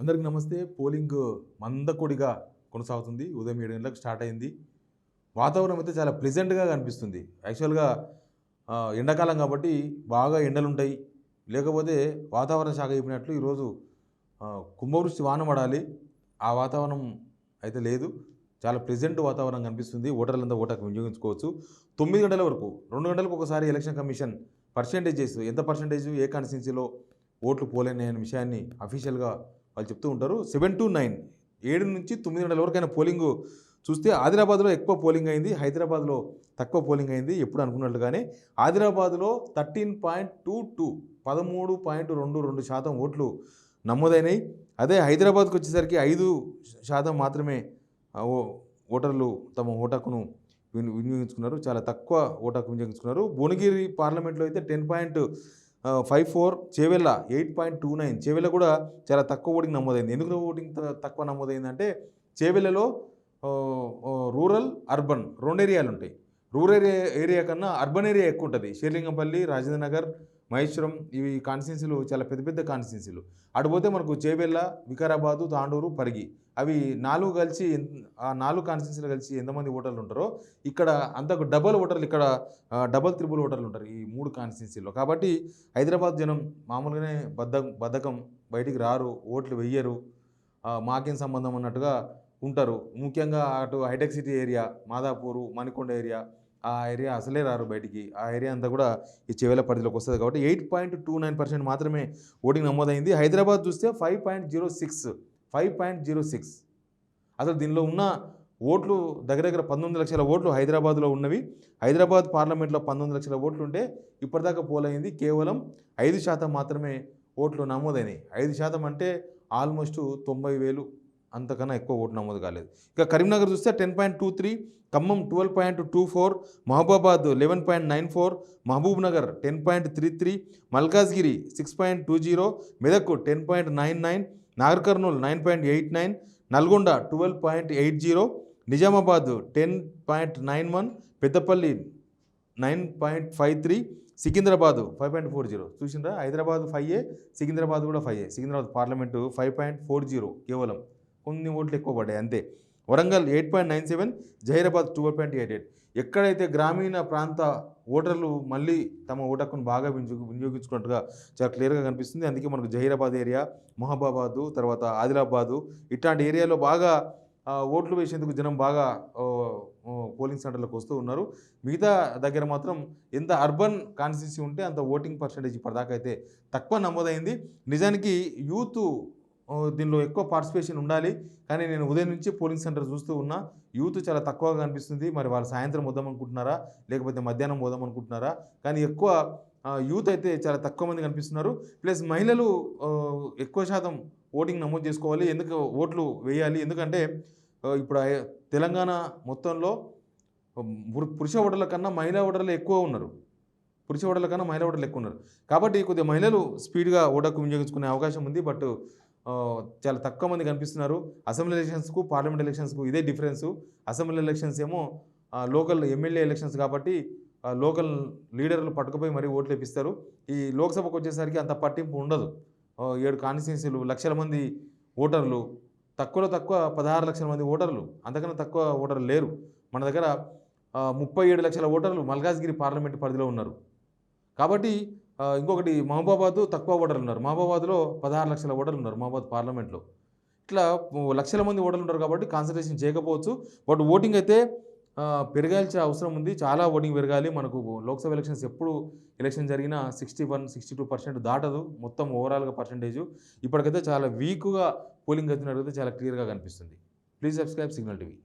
అందరికీ నమస్తే. పోలింగ్ మందకొడిగా కొనసాగుతుంది. ఉదయం 7 గంటలకు స్టార్ట్ అయింది. వాతావరణం అయితే చాలా ప్లెజెంట్‌గా కనిపిస్తుంది. యాక్చువల్‌గా ఎండాకాలం కాబట్టి బాగా ఎండలుంటాయి. లేకపోతే వాతావరణ శాఖ చెప్పినట్లు ఈరోజు కుంభవృష్టి వాన పడాలి. ఆ వాతావరణం అయితే లేదు. చాలా ప్లెజెంట్ వాతావరణం కనిపిస్తుంది. ఓటర్లంతా ఓటు హక్కు వినియోగించుకోవచ్చు. 9 గంటల వరకు 2 గంటలకు ఒకసారి ఎలక్షన్ కమిషన్ పర్సెంటేజెస్ ఎంత పర్సెంటేజ్ ఏ కాన్స్టిట్యున్సీలో ఓట్లు పోలేని అనే విషయాన్ని అఫీషియల్‌గా వాళ్ళు చెప్తూ ఉంటారు. 7 to 9 7 నుంచి 9 గంటల వరకైనా పోలింగ్ చూస్తే ఆదిలాబాద్లో ఎక్కువ పోలింగ్ అయింది. హైదరాబాద్లో తక్కువ పోలింగ్ అయింది. ఎప్పుడు అనుకున్నట్లుగానే ఆదిలాబాద్లో 13.22 13.22% ఓట్లు నమోదైనాయి. అదే హైదరాబాద్కి వచ్చేసరికి 5% మాత్రమే ఓటర్లు తమ ఓటు హక్కును వినియోగించుకున్నారు. చాలా తక్కువ ఓటు హక్కు వినియోగించుకున్నారు. భువనగిరి పార్లమెంట్లో అయితే 10.54, చేవెళ్ళ 8.29. చేవెళ్ళ కూడా చాలా తక్కువ ఓటింగ్ నమోదైంది. ఎందుకు ఓటింగ్ తక్కువ నమోదైందంటే చేవెళ్ళలో రూరల్ అర్బన్ 2 ఏరియాలు ఉంటాయి. రూరల్ ఏరియా కన్నా అర్బన్ ఏరియా ఎక్కువ ఉంటుంది. షేర్లింగంపల్లి, రాజేంద్ర నగర్, మహేశ్వరం ఇవి కాన్స్టిట్యున్సీలు చాలా పెద్ద పెద్ద కాన్స్టిట్యున్సీలు. అటుపోతే మనకు చేవెళ్ళ, వికారాబాదు, తాండూరు, పరిగి అవి 4 కలిసి ఆ 4 కాన్స్టిట్యున్సీలు కలిసి ఎంతమంది ఓటర్లు ఉంటారో ఇక్కడ అంతకు డబల్ ఓటర్లు, ఇక్కడ డబల్ త్రిబుల్ ఓటర్లు ఉంటారు ఈ 3 కాన్స్టిట్యున్సీల్లో. కాబట్టి హైదరాబాద్ జనం మామూలుగానే బద్ధకం, బయటికి రారు, ఓట్లు వెయ్యరు, మాకేం సంబంధం అన్నట్టుగా ఉంటారు. ముఖ్యంగా అటు hi-tech city area, Madhapur, Manikonda area, ఆ ఏరియా అసలే రారు బయటికి. ఆ ఏరియా అంతా కూడా ఈ చెవెళ్ళ పరిధిలోకి వస్తుంది. కాబట్టి 8.29% మాత్రమే ఓటింగ్ నమోదైంది. హైదరాబాద్ చూస్తే 5.06. అసలు దీనిలో ఉన్న ఓట్లు దగ్గర 19 లక్షల ఓట్లు హైదరాబాద్లో ఉన్నవి. హైదరాబాద్ పార్లమెంట్లో 19 లక్షల ఓట్లు ఉంటే ఇప్పటిదాకా పోలైంది కేవలం 5% మాత్రమే ఓట్లు నమోదైనాయి. 5% అంటే ఆల్మోస్ట్ 90,000, అంతకన్నా ఎక్కువ ఓటు నమోదు కాలేదు. ఇక కరీంనగర్ చూస్తే 10.23, ఖమ్మం 12.24, మహబూబాబాద్ 11.94, మహబూబ్ నగర్ 10.33, మల్కాజ్గిరి 6.20, మెదక్ 10.99, నాగర్ కర్నూల్ 9.89, నల్గొండ 12.80, నిజామాబాద్ 10.91, పెద్దపల్లి 9.53, సికింద్రాబాద్ 5.40. చూసిండ్రా, హైదరాబాద్ 5, సికింద్రాబాద్ కూడా 5. సికింద్రాబాద్ పార్లమెంటు 5.40 కేవలం, కొన్ని ఓట్లు ఎక్కువ పడ్డాయి అంతే. వరంగల్ 8.97, జహీరాబాద్ 12.88. ఎక్కడైతే గ్రామీణ ప్రాంత ఓటర్లు మళ్ళీ తమ ఓటు హక్కును బాగా వినియోగించుకున్నట్టుగా చాలా క్లియర్గా కనిపిస్తుంది. అందుకే మనకు జహీరాబాద్ ఏరియా, మహబూబాబాదు, తర్వాత ఆదిలాబాదు ఇట్లాంటి ఏరియాలో బాగా ఓట్లు వేసేందుకు జనం బాగా పోలింగ్ సెంటర్లకు వస్తూ ఉన్నారు. మిగతా దగ్గర మాత్రం ఎంత అర్బన్ కాన్స్టిట్యున్సీ ఉంటే అంత ఓటింగ్ పర్సంటేజ్ ఇప్పటిదాకా అయితే తక్కువ నమోదైంది. నిజానికి యూత్ దీనిలో ఎక్కువ పార్టిసిపేషన్ ఉండాలి. కానీ నేను ఉదయం నుంచి పోలింగ్ సెంటర్ చూస్తూ ఉన్నా, యూత్ చాలా తక్కువగా కనిపిస్తుంది. మరి వాళ్ళు సాయంత్రం వద్దాం అనుకుంటున్నారా, లేకపోతే మధ్యాహ్నం పోదాం అనుకుంటున్నారా? కానీ ఎక్కువ యూత్ అయితే చాలా తక్కువ మంది కనిపిస్తున్నారు. ప్లస్ మహిళలు ఎక్కువ శాతం ఓటింగ్ నమోదు చేసుకోవాలి. ఎందుకు ఓట్లు వేయాలి? ఎందుకంటే ఇప్పుడు తెలంగాణ మొత్తంలో పురుష ఓటర్ల కన్నా మహిళా ఓటర్లు ఎక్కువ ఉన్నారు. కాబట్టి కొద్దిగా మహిళలు స్పీడ్గా ఓటు హక్కు వినియోగించుకునే అవకాశం ఉంది. బట్ చాలా తక్కువ మంది కనిపిస్తున్నారు. అసెంబ్లీ ఎలక్షన్స్కు, పార్లమెంట్ ఎలక్షన్స్కు ఇదే డిఫరెన్సు. అసెంబ్లీ ఎలక్షన్స్ ఏమో లోకల్ ఎమ్మెల్యే ఎలక్షన్స్ కాబట్టి లోకల్ లీడర్లు పట్టుకుపోయి మరీ ఓట్లు వేపిస్తారు. ఈ లోక్సభకు వచ్చేసరికి అంత పట్టింపు ఉండదు. 7 కాన్స్టిట్యున్సీలు, లక్షల మంది ఓటర్లు, తక్కువలో తక్కువ 16 లక్షల మంది ఓటర్లు, అంతకన్నా తక్కువ ఓటర్లు లేరు. మన దగ్గర 37 లక్షల ఓటర్లు మల్కాజ్గిరి పార్లమెంట్ పరిధిలో ఉన్నారు. కాబట్టి ఇంకొకటి మహబూబాబాద్ తక్కువ ఓటర్లు ఉన్నారు. మహబూబాబాద్లో 16 లక్షల ఓటర్లు ఉన్నారు మహబూబాబాద్ పార్లమెంట్లో. ఇట్లా లక్షల మంది ఓటర్లు ఉంటారు కాబట్టి కాన్సన్ట్రేషన్ చేయకపోవచ్చు. బట్ ఓటింగ్ అయితే పెరగాల్సిన అవసరం ఉంది. చాలా ఓటింగ్ పెరగాలి. మనకు లోక్సభ ఎలక్షన్స్ ఎప్పుడు ఎలక్షన్ జరిగినా 61-62% దాటదు మొత్తం ఓవరాల్గా పర్సంటేజు. ఇప్పటికైతే చాలా వీక్గా పోలింగ్ అవుతున్నట్టు చాలా క్లియర్గా కనిపిస్తుంది. Please subscribe signal TV.